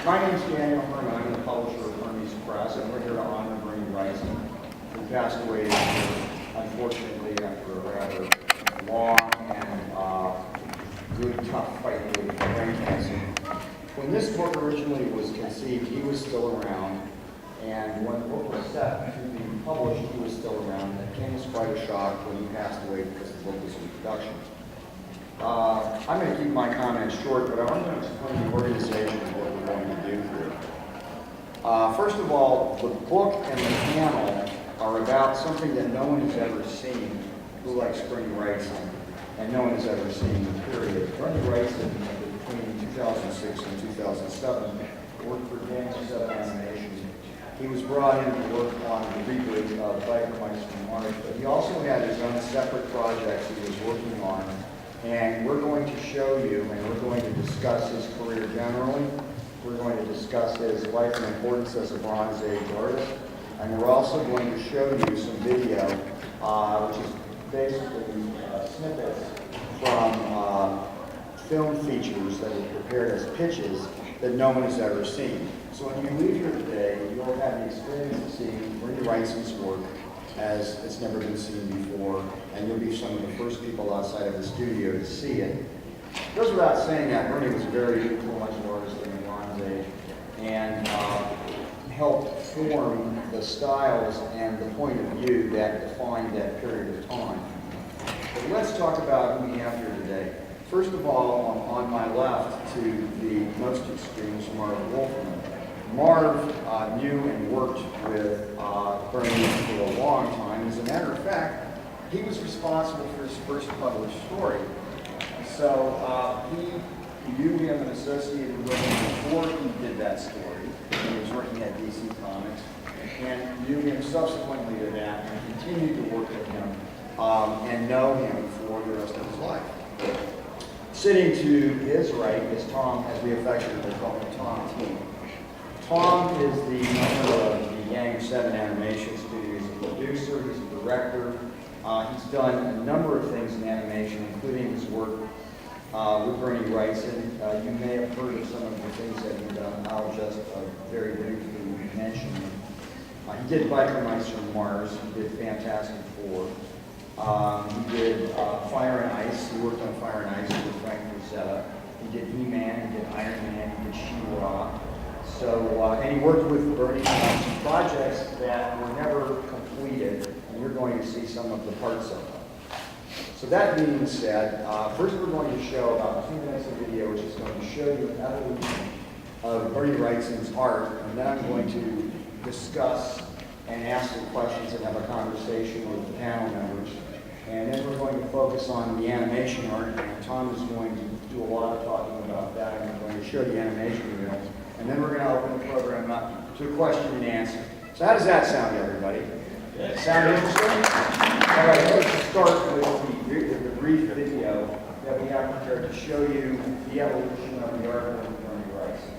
My name is Daniel Herman. I'm the publisher of Hermes Press, and we're here to honor Wrightson, who passed away this year, unfortunately, after a rather long and good, tough fight with brain cancer. When this book originally was conceived, he was still around, and when the book was set to be published, he was still around. It came as quite a shock when he passed away because the book was in production. I'm going to keep my comments short, but I want to explain the organization of what we're going to do here. First of all, the book and the panel are about something that no one has ever seen who likes Bernie Wrightson, and no one has ever seen, period. Bernie Wrightson, between 2006 and 2007, worked for Hermes Animation. He was brought in to work on the reboot of Hermes from Mars, but he also had his own separate projects he was working on. And we're going to show you, and we're going to discuss his career generally. We're going to discuss his life and importance as a Bronze Age artist. And we're also going to show you some video, which is basically snippets from film features that were prepared as pitches that no one has ever seen. So when you leave here today, you'll have the experience of seeing Bernie Wrightson's work as it's never been seen before, and you'll be some of the first people outside of the studio to see it. It goes without saying that Bernie was a very influential artist in the Bronze Age, and helped form the styles and the point of view that defined that period of time. But let's talk about who we have here today. First of all, on my left to the most extreme is Marv Wolfman. Marv knew and worked with Bernie for a long time. As a matter of fact, he was responsible for his first published story. So he knew him and associated with him before he did that story. He was working at DC Comics, and knew him subsequently to that, and continued to work with him and know him for the rest of his life. Sitting to his right is Tom, as we affectionately call him, Tom T. Tom is the owner of the Gang of Seven Animation Studio. He's a producer, he's a director. He's done a number of things in animation, including his work with Bernie Wrightson. You may have heard of some of the things that he's done. I'll just very briefly mention them. He did Hermes from Mars. He did Fantastic Four. He did Fire and Ice. He worked on Fire and Ice with Frank Frazetta. He did He-Man, he did Iron Man, he did She-Ra. So, and he worked with Bernie on some projects that were never completed, and you're going to see some of the parts of them. So that being said, first we're going to show about 2 minutes of video, which is going to show you an evolution of Bernie Wrightson's art, and then I'm going to discuss and ask some questions and have a conversation with the panel members. And then we're going to focus on the animation art, and Tom is going to do a lot of talking about that, and we're going to show the animation reels. And then we're going to open the program up to a question and answer. So how does that sound, everybody? Sound interesting? All right, let's start with the brief video that we have prepared to show you the evolution of the artwork of Bernie Wrightson.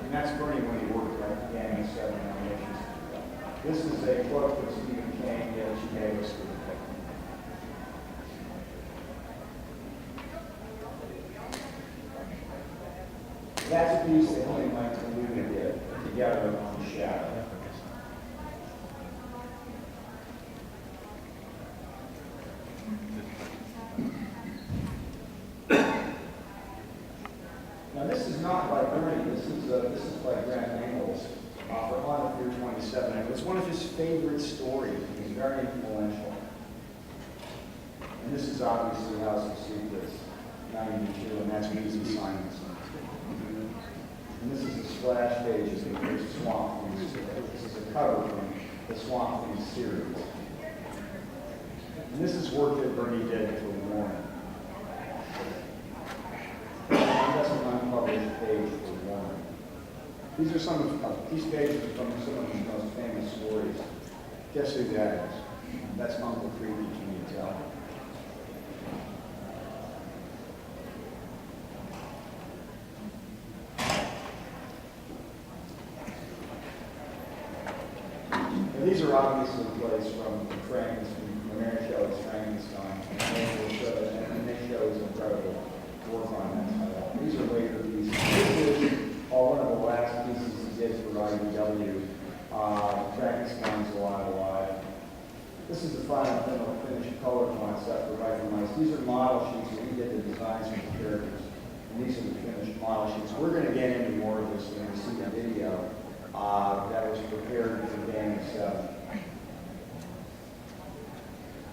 And that's Bernie when he worked at the Gang of Seven Animation Studio. This is a quote that Stephen King gave us for the book. That's a piece that he and Mike Luna did together on the shadow. Now this is not by Bernie. This is by Grant Engels for Haunted Pier 27. It was one of his favorite stories. He's very influential. And this is obviously House of Secrets, 92, and that's Easy Simonson. And this is a splash page in the Swamp Things. This is a cover from the Swamp Things series. And this is work that Bernie did for Warren. And that's an unpublished page for Warren. These are some of these pages are from some of his most famous stories. Guess who that is? That's Uncle Creepy, can you tell? These are obviously plays from Frank's show is Frankenstein, and they show his incredible work on that title. These are later pieces. This is one of the last pieces he did for IBW. Frankenstein's alive. This is the final finished color concept for Wrightson. These are model sheets where he did the designs for the characters. And these are the finished model sheets. We're going to get into more of this when we see the video that was prepared for Game 7.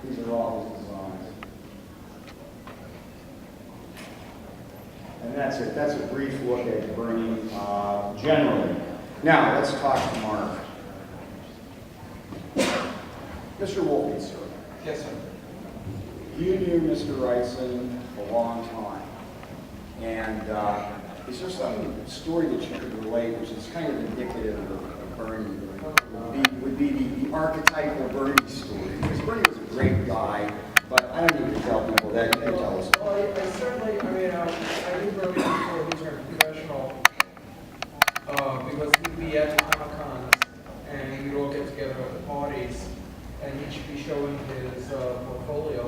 These are all his designs. And that's it. That's a brief look at Bernie generally. Now, let's talk to Mark. Mr. Wolfe, sir. Yes, sir. You knew Mr. Wrightson a long time. And is there some story that you could relate, which is kind of indicative of Bernie, would be the archetypal Bernie story? Because Bernie was a great guy, but I don't need to tell people that. You can tell us. Well, I certainly, I knew Bernie before he turned professional, because he'd be at the Comic-Cons, and we'd all get together at the parties, and he'd be showing his portfolio,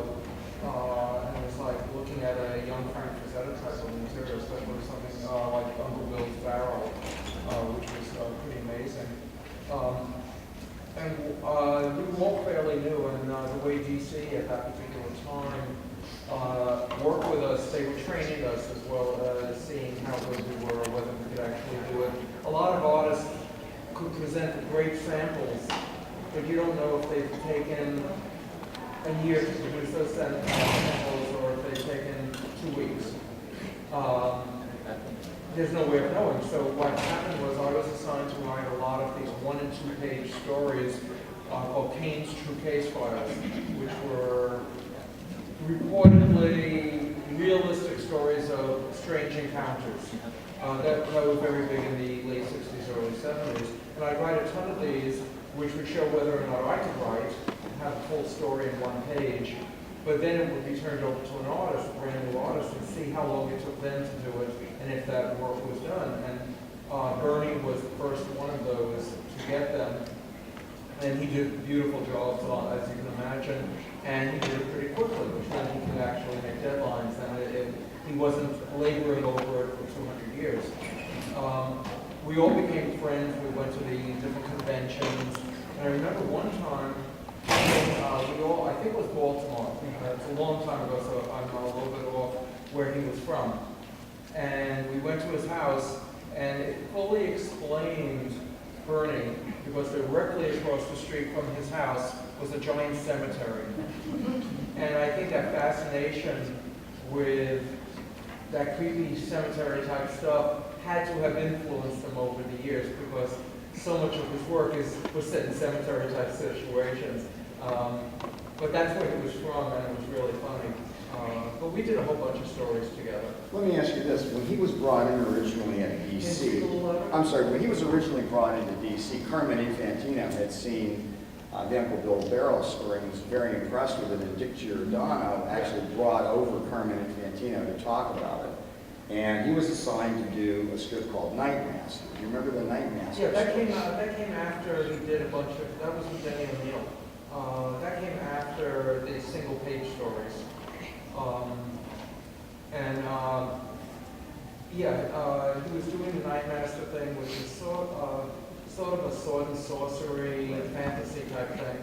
and it was like looking at a young Frank Frazetta type of material, especially something like Uncle Bill's Barrel, which was pretty amazing. And we were all fairly new, and the way DC at that particular time worked with us, they were training us as well as seeing how good we were, whether we could actually do it. A lot of artists could present great samples, but you don't know if they've taken a year to produce those samples or if they've taken 2 weeks. There's no way of knowing. So what happened was I was assigned to write a lot of these 1- and 2-page stories called Kane's True Case Files, which were reportedly realistic stories of strange encounters. That was very big in the late 60s, early 70s. And I'd write a ton of these, which would show whether or not I could write, have a full story in 1 page. But then it would be turned over to an artist, a brand new artist, and see how long it took them to do it and if that work was done. And Bernie was the first one of those to get them. And he did beautiful jobs, as you can imagine. And he did it pretty quickly, which meant he could actually make deadlines. And he wasn't laboring over it for 200 years. We all became friends. We went to the different conventions. And I remember one time, I think it was Baltimore. It's a long time ago, so I'm a little bit off where he was from. And we went to his house, and it fully explained Bernie, because directly across the street from his house was a giant cemetery. And I think that fascination with that creepy cemetery type stuff had to have influenced him over the years, because so much of his work was set in cemetery type situations. But that's where he was from, and it was really funny. But we did a whole bunch of stories together. Let me ask you this. When he was brought in originally at DC, when he was originally brought into DC, Carmen Infantino had seen the Uncle Bill Barrel story and was very impressed with it, and Dick Giordano actually brought over Carmen Infantino to talk about it. And he was assigned to do a strip called Nightmaster. Do you remember the Nightmaster? Yeah, that came after he did a bunch of, that was with Denny O'Neil. That came after the single-page stories. He was doing the Nightmaster thing, which is sort of a sword and sorcery, fantasy type thing.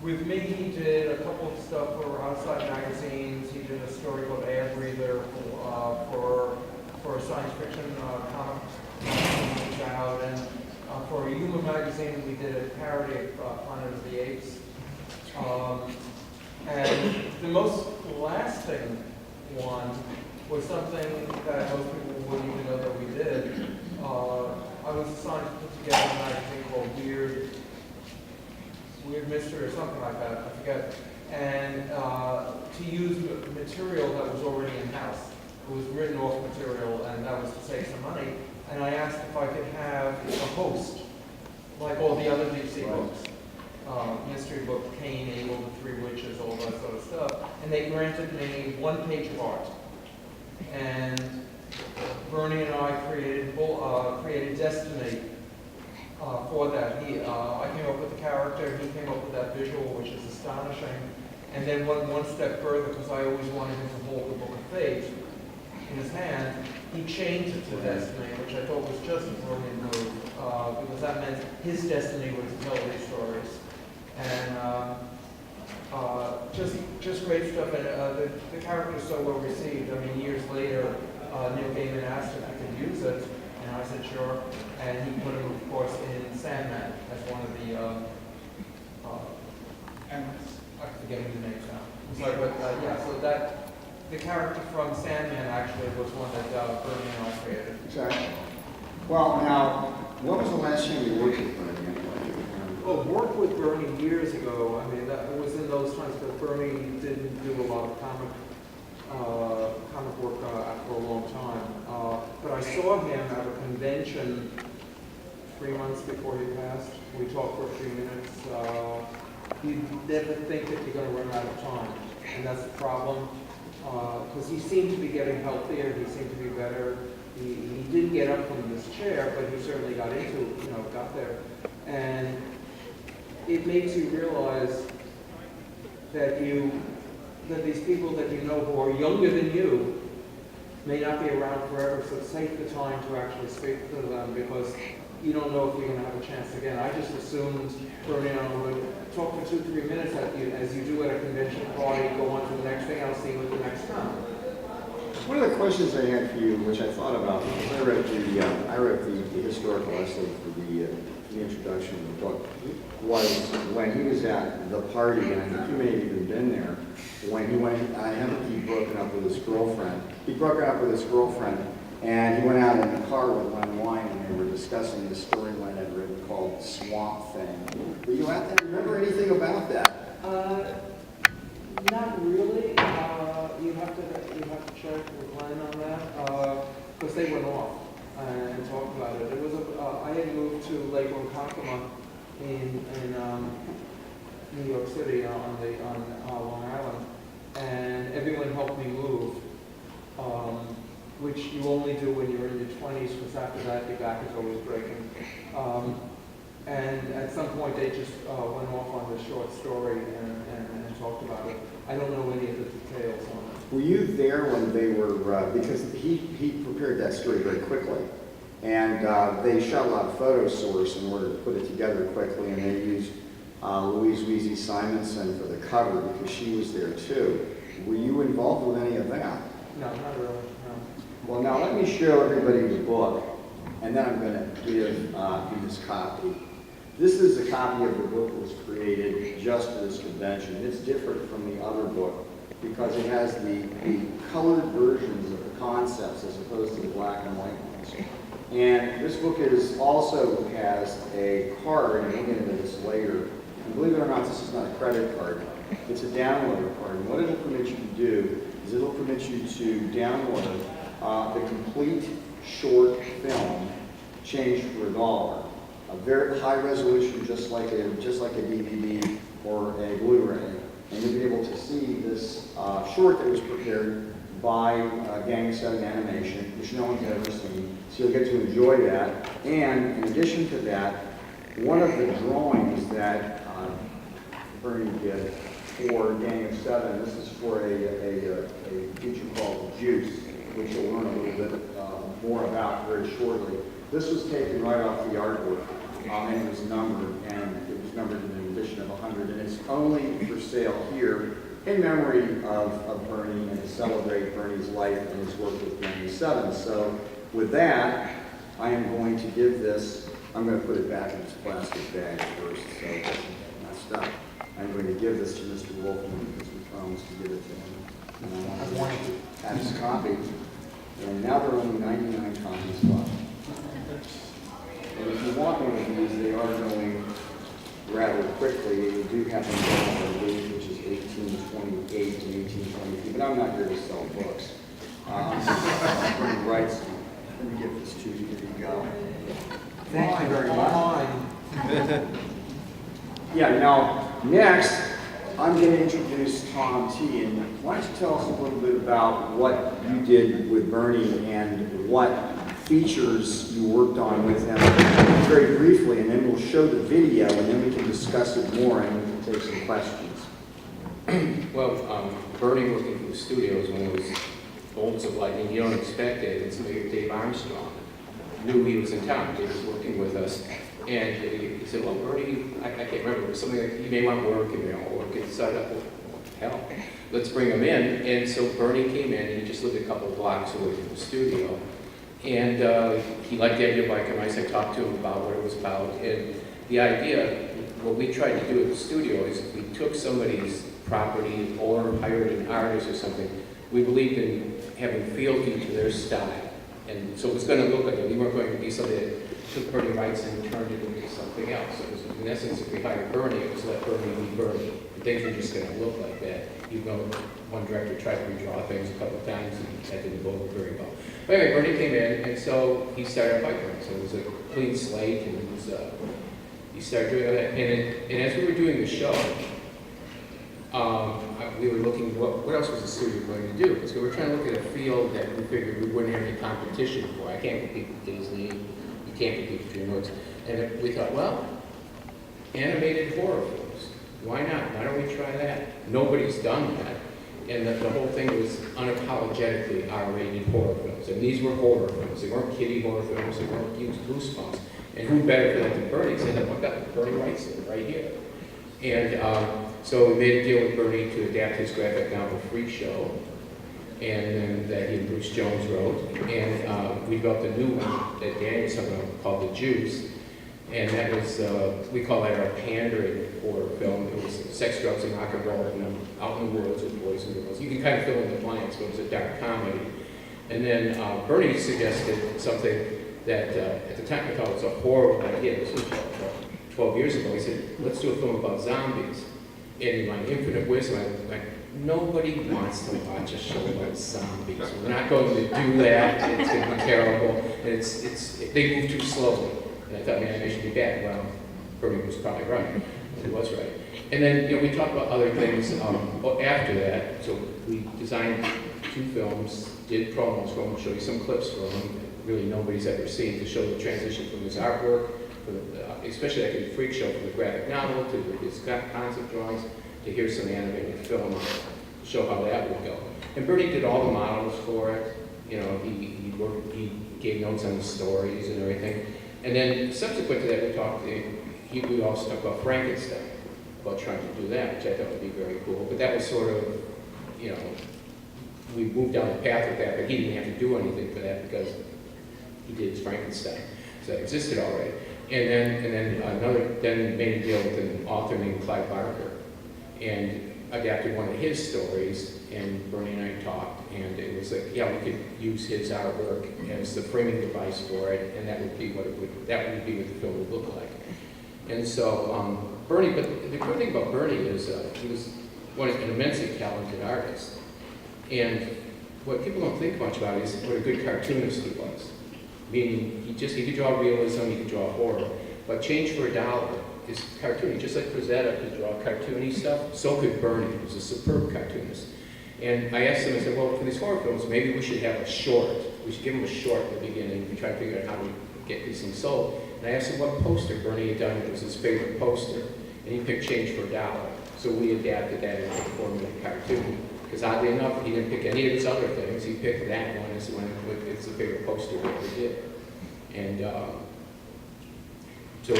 With me, he did a couple of stuff for outside magazines. He did a story called Air Breather for a science fiction comic out, and for a humor magazine, we did a parody of Planet of the Apes. And the most lasting one was something that most people wouldn't even know that we did. I was assigned to put together a magazine called Weird Mystery or something like that, I forget. And to use material that was already in-house. It was written off material, and that was to save some money. And I asked if I could have a host, like all the other DC books. Mystery book, Cain, Abel, the Three Witches, all that sort of stuff. And they granted me 1 page of art. And Bernie and I created Destiny for that. I came up with the character, he came up with that visual, which is astonishing. And then one step further, because I always wanted him to hold the Book of Fate in his hand, he changed it to Destiny, which I thought was just a brilliant move, because that meant his destiny was to tell these stories. And just great stuff. And the character is so well received. I mean, years later, Neil Gaiman asked if he could use it, and I said sure. And he put him, of course, in Sandman as one of the. And I'm forgetting the names now. I'm sorry, but yeah. So that the character from Sandman actually was one that Bernie and I created. Exactly. Well, now, what was the last time you worked with Bernie? Well, worked with Bernie years ago. I mean, that was in those times, but Bernie didn't do a lot of comic work for a long time. But I saw him at a convention 3 months before he passed. We talked for a few minutes. You never think that you're going to run out of time, and that's the problem. Because he seemed to be getting healthier. He seemed to be better. He didn't get up from this chair, but he certainly got there. And it makes you realize that these people that you know who are younger than you may not be around forever, so take the time to actually speak to them, because you don't know if you're going to have a chance again. I just assumed Bernie and I would talk for 2-3 minutes as you do at a convention party, go on to the next thing, I'll see you at the next time. One of the questions I had for you, which I thought about, because I wrote the historical essay for the introduction of the book, was when he was at the party, and I think you may have even been there, when he went, he broken up with his girlfriend. He broke up with his girlfriend, and he went out in the car with one wine, and they were discussing the storyline I'd written called Swamp Thing. Were you at that? Remember anything about that? Not really. You have to check with Glenn on that, because they went off and talked about it. It was I had moved to Lake Ronkonkoma in New York City on Long Island, and everyone helped me move, which you only do when you're in your 20s, because after that your back is always breaking. And at some point they just went off on the short story and talked about it. I don't know any of the details on it. Were you there when they were, because he prepared that story very quickly, and they shot a lot of photo source in order to put it together quickly, and they used Louise Weezy Simonson for the cover because she was there too. Were you involved with any of that? No, not really, no. Well, now let me show everybody the book, and then I'm going to give you this copy. This is a copy of the book that was created just for this convention. It's different from the other book because it has the colored versions of the concepts as opposed to the black and white ones. And this book also has a card, and we'll get into this later. And believe it or not, this is not a credit card. It's a download card. And what it'll permit you to do is it'll permit you to download the complete short film changed for $1. A very high resolution, just like a DVD or a Blu-ray, and you'll be able to see this short that was prepared by Gang 7 Animation, which no one's ever seen. So you'll get to enjoy that. And in addition to that, one of the drawings that Bernie did for Gang of 7, this is for a feature called Juice, which you'll learn a little bit more about very shortly. This was taken right off the artwork, and it was numbered in an edition of 100, and it's only for sale here in memory of Bernie and to celebrate Bernie's life and his work with Gang 7. So with that, I am going to give this, I'm going to put it back in its plastic bag first, so it doesn't get messed up. I'm going to give this to Mr. Wolfman because we promised to give it to him. And I want to have his copy. And now there are only 99 copies left. And if you want one of these, they are going rather quickly. You do have them on the date, which is 1828 and 1823, but I'm not here to sell books. I'm Wrightson. Let me give this to you. Here you go. Thank you very much. Yeah, now, next, I'm going to introduce Tom T. And why don't you tell us a little bit about what you did with Bernie and what features you worked on with him very briefly, and then we'll show the video, and then we can discuss it more, and we can take some questions. Well, Bernie working for the studios when it was bolts of lightning, you don't expect it. It's Dave Armstrong knew he was in town. He was working with us, and he said, "Well, Bernie, I can't remember. It was something like you may want work, and work inside up. Well, hell, let's bring him in." And so Bernie came in, and he just lived a couple of blocks away from the studio, and he liked the idea of like I talked to him about what it was about, and the idea. What we tried to do at the studio is we took somebody's property or hired an artist or something. We believed in having fealty to their style. And so it was going to look like it. We weren't going to be something that took Bernie Wrightson and turned it into something else. So it was, in essence, if we hired Bernie, it was let Bernie be Bernie. And things were just going to look like that. Even though one director tried to redraw things a couple of times and that didn't go over very well. But anyway, Bernie came in, and so he started Piper. So it was a clean slate, and it was, he started doing that. And as we were doing the show, we were looking, what else was the studio going to do? Because we were trying to look at a field that we figured we wouldn't have any competition for. I can't compete with Disney, you can't compete with DreamWorks. And we thought, well, animated horror films. Why not? Why don't we try that? Nobody's done that. And the whole thing was unapologetically R-rated horror films. And these were horror films. They weren't kiddie horror films. They weren't huge Goosebumps. And who better for that than Bernie? He said, I've got Bernie Wrightson right here. And so we made a deal with Bernie to adapt his graphic novel Freak Show, and then that he and Bruce Jones wrote. And we developed a new one that Daniel was talking about called The Juice. And that was, we call that our pandering horror film. It was sex, drugs, and rock and roll, and out in the woods with boys and girls. You can kind of fill in the blanks, but it was a dark comedy. And then Bernie suggested something that at the time I thought was a horrible idea. This was 12 years ago. He said, let's do a film about zombies. And in my infinite wisdom, I like, nobody wants to watch a show about zombies. We're not going to do that. It's going to be terrible. And they move too slowly. And I thought the animation would be bad. Well, Bernie was probably right. He was right. And then we talked about other things after that. So we designed 2 films, did promos for them, show you some clips from them. Really nobody's ever seen, to show the transition from his artwork, especially like in Freak Show, from the graphic novel to his concept drawings, to here's some animated film to show how that would go. And Bernie did all the models for it. He gave notes on the stories and everything. And then subsequent to that, we also talked about Frankenstein, about trying to do that, which I thought would be very cool. But that was sort of, we moved down the path with that, but he didn't have to do anything for that because he did his Frankenstein. So that existed already. And then made a deal with an author named Clive Barker and adapted one of his stories, and Bernie and I talked, and it was like, yeah, we could use his artwork as the framing device for it, and that would be what the film would look like. And so Bernie, but the good thing about Bernie is he was an immensely talented artist. And what people don't think much about is what a good cartoonist he was. Meaning, he could draw realism, he could draw horror, but Change for a Dollar is cartoony. Just like Frazetta could draw cartoony stuff, so could Bernie. He was a superb cartoonist. And I asked him, I said, well, for these horror films, maybe we should have a short. We should give him a short at the beginning. We try to figure out how to get these things sold. And I asked him what poster Bernie had done. It was his favorite poster. And he picked Change for a Dollar. So we adapted that into a form of a cartoon. Because oddly enough, he didn't pick any of his other things. He picked that one as the one it's the favorite poster we ever did. And so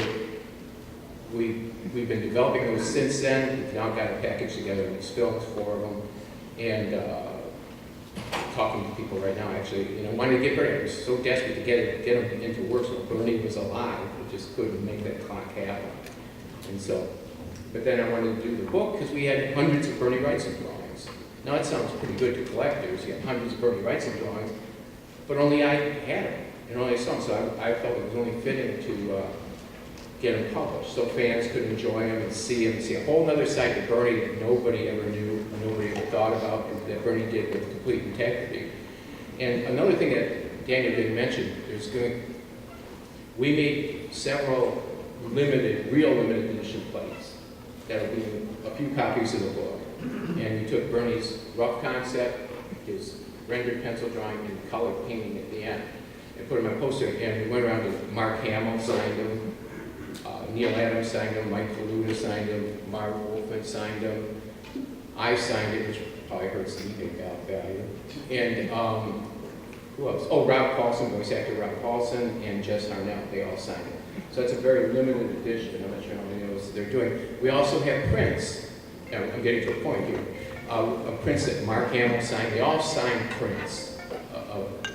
we've been developing those since then. We've now got a package together in these films, 4 of them, and talking to people right now. Actually, wanting to get Bernie. I was so desperate to get him into work. So Bernie was alive. We just couldn't make that clock happen. And so, but then I wanted to do the book because we had hundreds of Bernie Wrightson drawings. Now that sounds pretty good to collectors. You have hundreds of Bernie Wrightson drawings, but only I had them. And only some, so I felt it was only fitting to get them published, so fans could enjoy them and see a whole other side of Bernie that nobody ever knew, nobody ever thought about, and that Bernie did with complete integrity. And another thing that Daniel didn't mention, we made several real limited edition plates. That'll be a few copies of the book. And we took Bernie's rough concept, his rendered pencil drawing, and color painting at the end. and put them on a poster, and we went around to Mark Hamill signed them, Neil Adams signed them, Mike Valuta signed them, Mark Wolfman signed them, I signed it, which probably hurts the eBay value, and who else? Oh, Rob Paulson, voice actor Rob Paulson, and Jess Harnell, they all signed it. So it's a very limited edition. I'm not sure how many of those they're doing. We also have prints. I'm getting to a point here. Prints that Mark Hamill signed. They all signed prints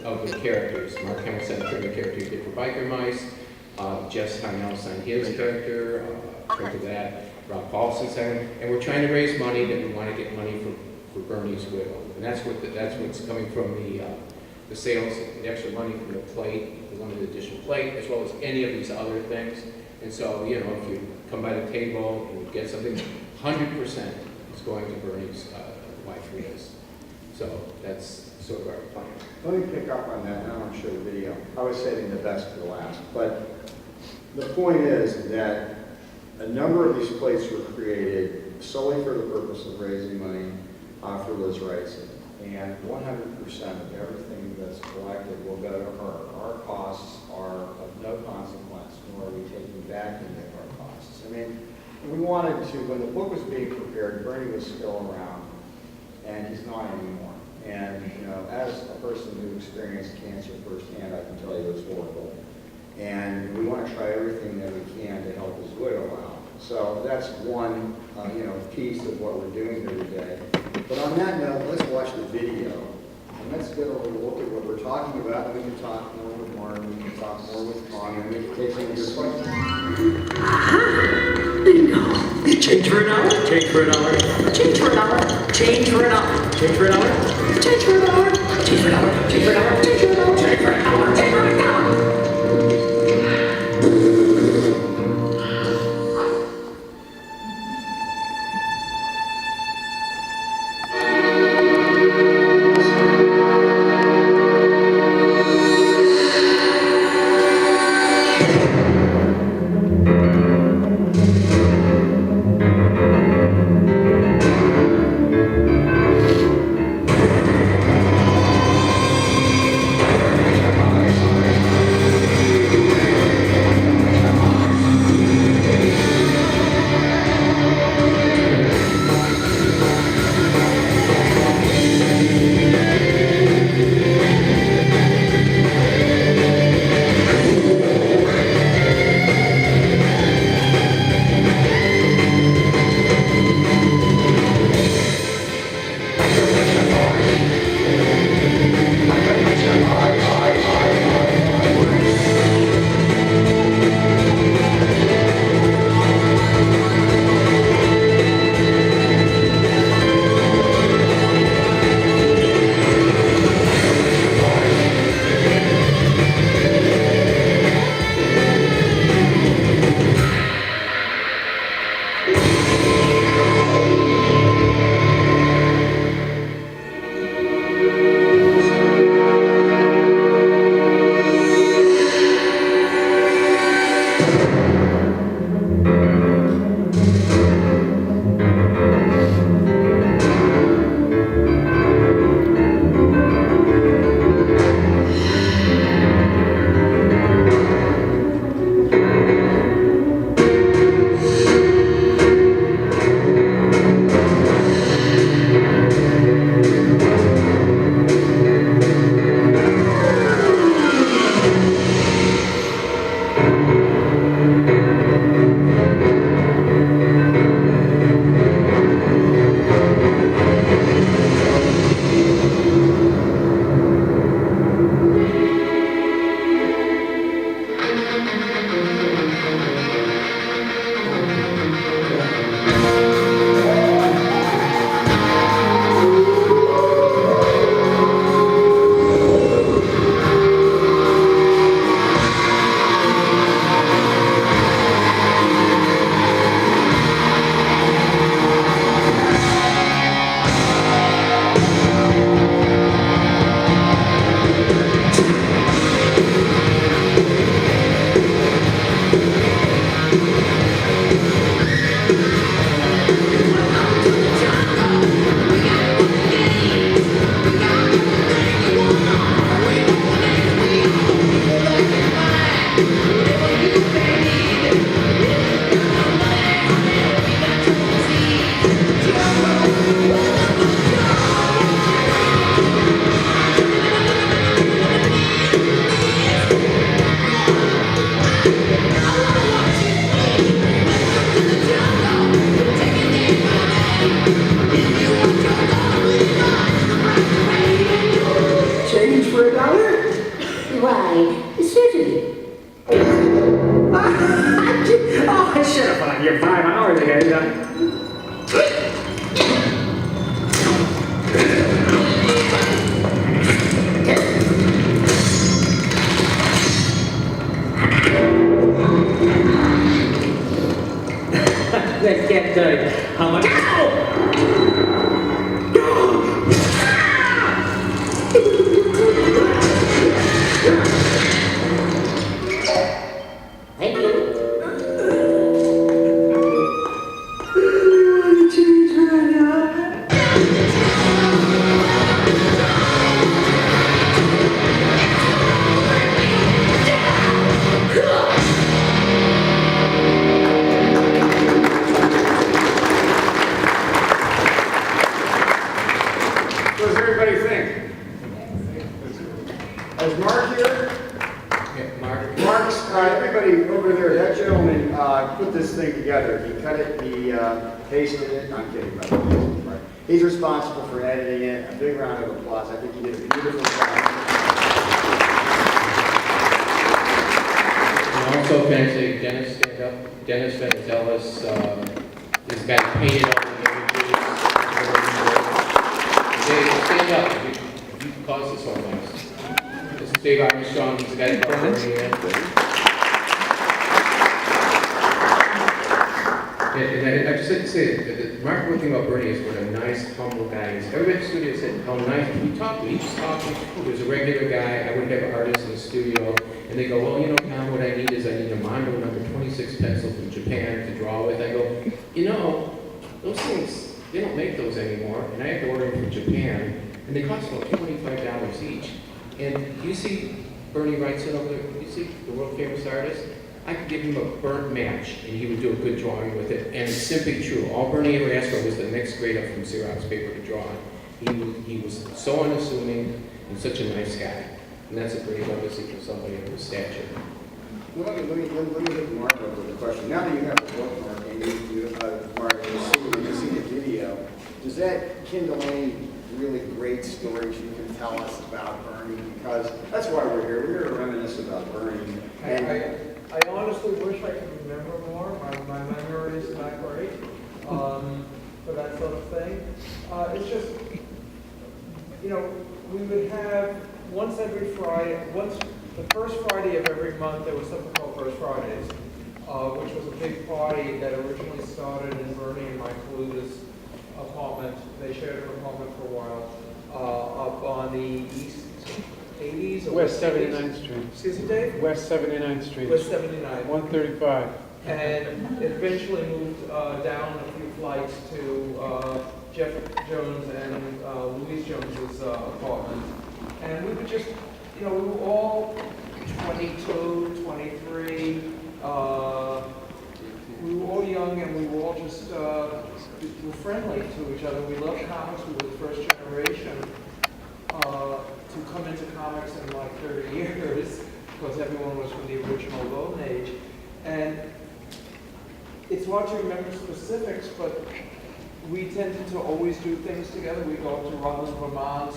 of the characters. Mark Hamill signed the print of the character he did for Biker Mice. Jess Harnell signed his character, print of that. Rob Paulson signed it. And we're trying to raise money that we want to get money for Bernie's widow. And that's what's coming from the sales, the extra money from the plate, the limited edition plate, as well as any of these other things. And so, you know, if you come by the table and you get something, 100% is going to Bernie's wife Liz. So that's sort of our plan. Let me pick up on that, and I want to show the video. I was saving the best for the last, but the point is that a number of these plates were created solely for the purpose of raising money for Liz Wrightson. And 100% of everything that's collected will go to her. Our costs are of no consequence, nor are we taking back any of our costs. I mean, we wanted to, when the book was being prepared, Bernie was still around, and he's not anymore. And, you know, as a person who experienced cancer firsthand, I can tell you it's horrible. And we want to try everything that we can to help his widow out. So that's one, piece of what we're doing here today. But on that note, let's watch the video, and let's get a look at what we're talking about, and we can talk more with Martin, we can talk more with Tom, and we can take some of your questions. Bingo. Change for a dollar. Change for a dollar. Change for a dollar. Change for a dollar. Change for a dollar. Change for a dollar. Change for a dollar. Change for a dollar. Change for a dollar. Change for a dollar. Change for a dollar. I should have bought you 5 hours ago. I can't tell you how much. Thank you. What does everybody think? Is Mark here? Yeah, Mark. Mark's, everybody over there, that gentleman put this thing together. He cut it, he pasted it. I'm kidding, by the way. Right. He's responsible for editing it. A big round of applause. I think he did a beautiful job. And also, fancy Dennis stand up. Dennis Venizelos, this guy painted all the images. Dave, stand up. You caused this all nice. This is Dave Armstrong. He's the guy who's burning it. And I just like to say that the remarkable thing about Bernie is what a nice, humble guy is. Everybody in the studio said how nice we talk. We just talk. There's a regular guy. I wouldn't have an artist in the studio. And they go, well, you know, Tom, what I need is I need a Mondo number 26 pencil from Japan to draw with. I go, you know, those things, they don't make those anymore. And I have to order them from Japan. And they cost about $25 each. And you see Bernie Wrightson over there? You see the world famous artist? I could give him a burnt match, and he would do a good drawing with it. And it's simply true. All Bernie ever asked for was the next grade up from Xerox paper to draw on. He was so unassuming and such a nice guy. And that's a great legacy for somebody of his stature. Well, let me hit Mark up with a question. Now that you have the book, Mark, and Mark, you see the video, does that kindle any really great stories you can tell us about Bernie? Because that's why we're here. We're here to reminisce about Bernie. And I honestly wish I could remember more. My memory is not great for that sort of thing. It's just, you know, we would have once every Friday, the first Friday of every month, there was something called First Fridays, which was a big party that originally started in Bernie and Mike Kaluta's apartment. They shared an apartment for a while up on the east 80s or West 80s? 79th Street. Excuse me, Dave? West 79th Street. West 79. 135. And it eventually moved down a few flights to Jeff Jones and Louise Jones's apartment. And we would just, you know, we were all 22, 23. We were all young and we were all just we were friendly to each other. We loved comics. We were the first generation to come into comics in like 30 years because everyone was from the original Golden Age. And it's hard to remember specifics, but we tended to always do things together. We'd go to Rutland, Vermont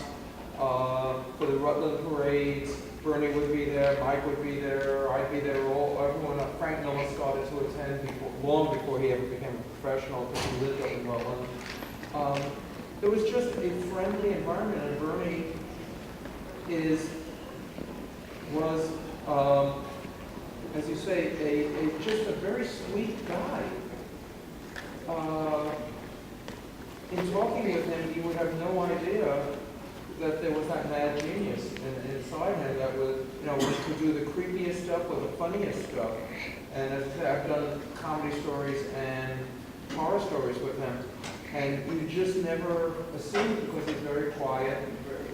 for the Rutland parades. Bernie would be there, Mike would be there, I'd be there, everyone. Frank Miller started to attend long before he ever became a professional because he lived up in Rutland. It was just a friendly environment, and Bernie was, as you say, just a very sweet guy. In talking with him, you would have no idea that there was that mad genius inside him that was, you know, was to do the creepiest stuff or the funniest stuff. And as I say, I've done comedy stories and horror stories with him, and you just never assumed because he's very quiet,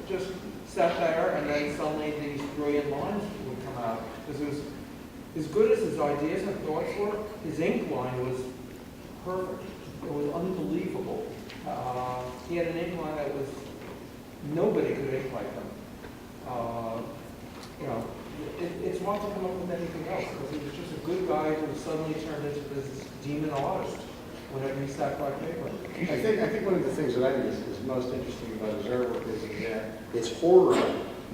just sat there, and then suddenly these brilliant lines would come out. Because it was, as good as his ideas and thoughts were, his ink line was perfect. It was unbelievable. He had an ink line that was, nobody could ink like him. You know, it's hard to come up with anything else because he was just a good guy who suddenly turned into this demon artist whenever he sat by paper. I think one of the things that I think is most interesting about his artwork is that it's horror,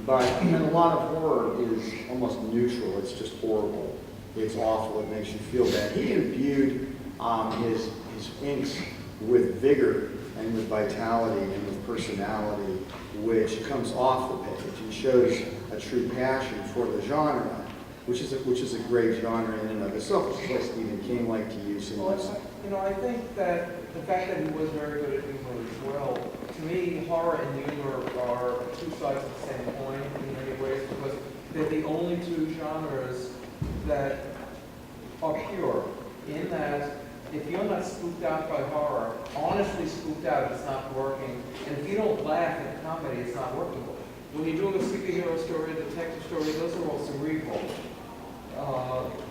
but a lot of horror is almost neutral. It's just horrible. it's awful, it makes you feel bad. He imbued his inks with vigor and with vitality and with personality, which comes off the page and shows a true passion for the genre, which is a great genre in and of itself, which is what Stephen King liked to use in Well, his. I think that the fact that he was very good at humor as well, to me, horror and humor are two sides of the same coin in many ways, because they're the only two genres that are pure, in that if you're not spooked out by horror, honestly spooked out, it's not working. And if you don't laugh at comedy, it's not working. When you're doing a superhero story, a detective story, those are all cerebral.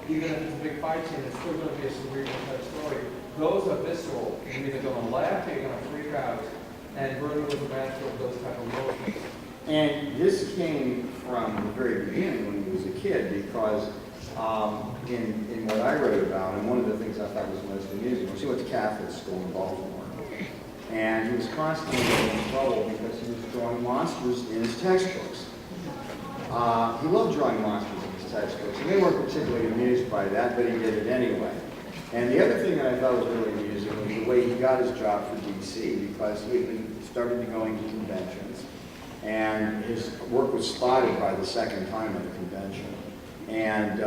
Even if it's a big fight scene, it's still going to be a cerebral type story. Those are visceral. You're either going to laugh or you're going to freak out. And Vernon was a master of those type of emotions. And this came from the very beginning when he was a kid, because in what I wrote about, and one of the things I thought was most amusing was he went to Catholic school in Baltimore. And he was constantly getting in trouble because he was drawing monsters in his textbooks. He loved drawing monsters in his textbooks, and they weren't particularly amused by that, but he did it anyway. And the other thing that I thought was really amusing was the way he got his job for DC, because he started to going to conventions, and his work was spotted by the second time at a convention. And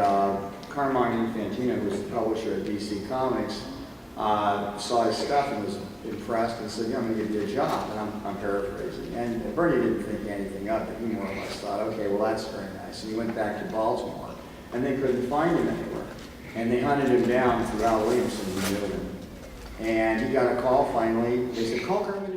Carmine Infantino, who was the publisher at DC Comics, saw his stuff and was impressed and said, yeah, I'm going to give you a job. And I'm paraphrasing. And Bernie didn't think anything of it. He more or less thought, okay, well, that's very nice. And he went back to Baltimore, and they couldn't find him anywhere. And they hunted him down throughout Williamson, and he got a call finally. They said, call Carmine